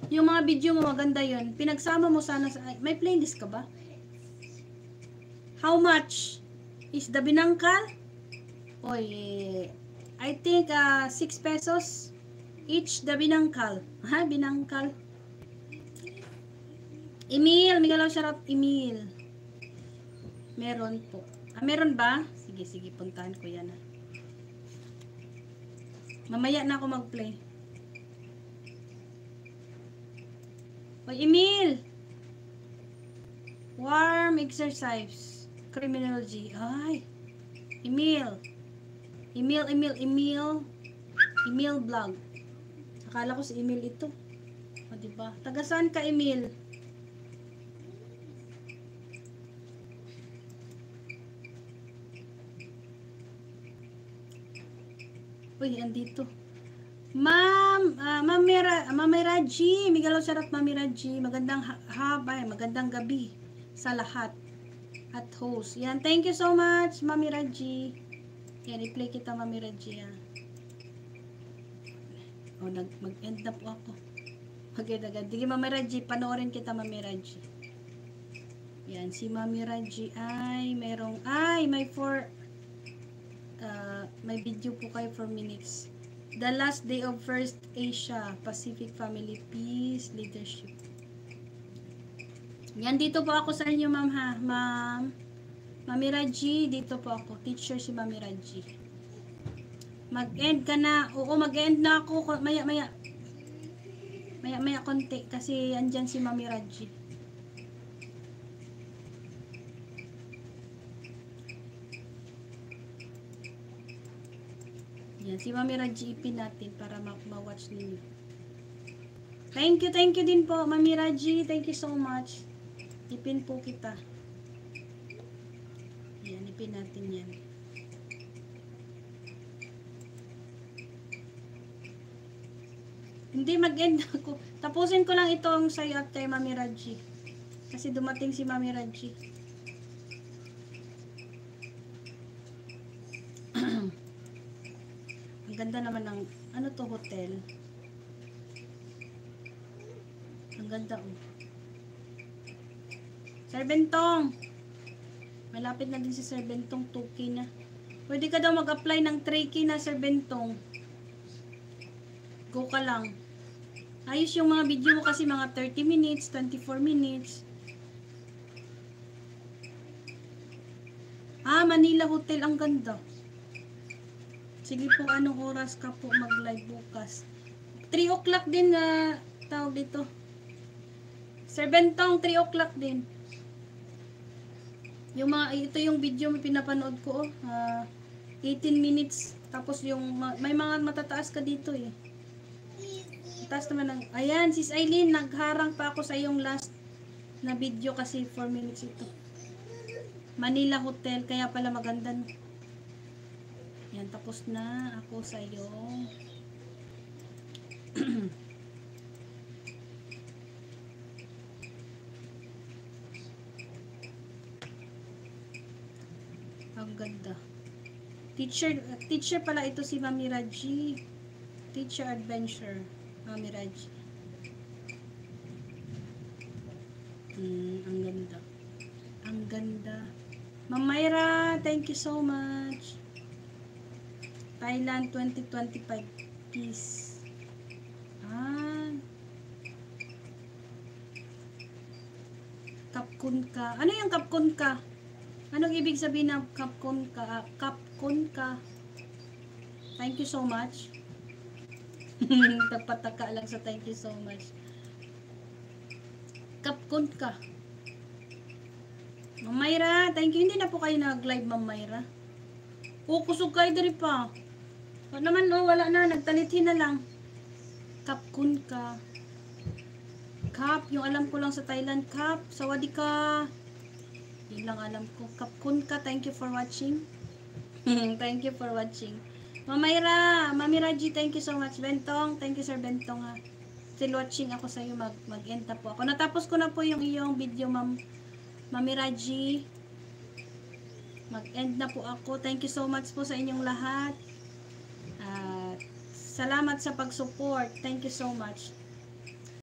Yung mga video mo maganda yun. Pinagsama mo sana sa... May playlist ka ba? How much is the binangkal? Oy, I think 6 pesos each the binangkal. Ha, binangkal. Emil, Miguel, shout out Emil. Meron po. Meron ba? Sige, sige, puntahan ko yan. Mamaya na ako mag-play. Oy, Emil! Warm exercise. Criminology. Ay. Emil. Emil vlog. Akala ko si Emil ito. O, diba? Taga saan ka, Emil? Uy, andito. Mami Raji. Miguel, shout out Mami Raji. Magandang magandang gabi sa lahat. At host. Yan, thank you so much, Mami Raji. Yan, i-play kita, Mami Raji. Yan. O, mag-end na po ako. Agad-agad. Sige, Mami Raji, panoorin kita, Mami Raji. Yan, si Mami Raji ay merong, may video po kayo 4 minutes. The last day of First Asia Pacific Family Peace Leadership. Yan, dito po ako sa inyo, ma'am, ha? Ma'am, Mami Raji, dito po ako. Teacher si Mami Raji. Mag-end ka na. Oo, mag-end na ako. Maya konti. Kasi andyan si Mami Raji. Yan, si Mami Raji ipin natin para ma-watch ninyo. Thank you din po, Mami Raji. Thank you so much. Ipin po kita. Yan, ipin natin yan. Hindi, mag-end ako. Tapusin ko lang itong sa'yo at kay Mami Raji. Kasi dumating si Mami Raji. Ang ganda naman ng, ano to, hotel. Ang ganda, oh. Sir Bentong. Malapit na din si Sir Bentong, 2K na. Pwede ka daw mag-apply ng 3K na, Sir Bentong. Go ka lang. Ayos yung mga video mo kasi mga 30 minutes, 24 minutes. Manila Hotel, ang ganda. Sige po, anong oras ka po mag-live bukas? 3 o'clock din na tawag dito. Sir Bentong, 3 o'clock din. Yung mga, ito yung video may pinapanood ko, 18 minutes. Tapos yung, may mga matataas ka dito eh. Taas naman ng, ayan, sis Aileen, nagharang pa ako sa yung last na video kasi 4 minutes ito. Manila Hotel, kaya pala maganda. Yan, tapos na ako sa iyo. Ang ganda. Teacher pala ito si Mami Raji. Teacher Adventure. Mami Raji. Ang ganda. Ang ganda. Ma'am Myra, thank you so much. Thailand 2025 peace. Kapkun ka. Ano yung kapkun ka? Anong ibig sabihin ng kapkun ka? Kapkun ka. Thank you so much. Tagpataka lang sa thank you so much. Kapkun ka. Ma'am Myra, thank you. Hindi na po kayo nag-live, Ma'am Myra. Kusog kayo diri pa. Naman, wala na. Nagtalitin na lang. Kapkun ka. Kap, yung alam ko lang sa Thailand. Kap, sawadika. Yun lang alam ko. Kapkun ka, thank you for watching. Thank you for watching. Ma'am Myra, Mami Raji, thank you so much. Bentong, thank you Sir Bentong ha. Still watching ako sa iyo, mag-end na po ako. Natapos ko na po yung iyong video, Mami Raji. Mag-end na po ako. Thank you so much po sa inyong lahat. Salamat sa pag-support. Thank you so much.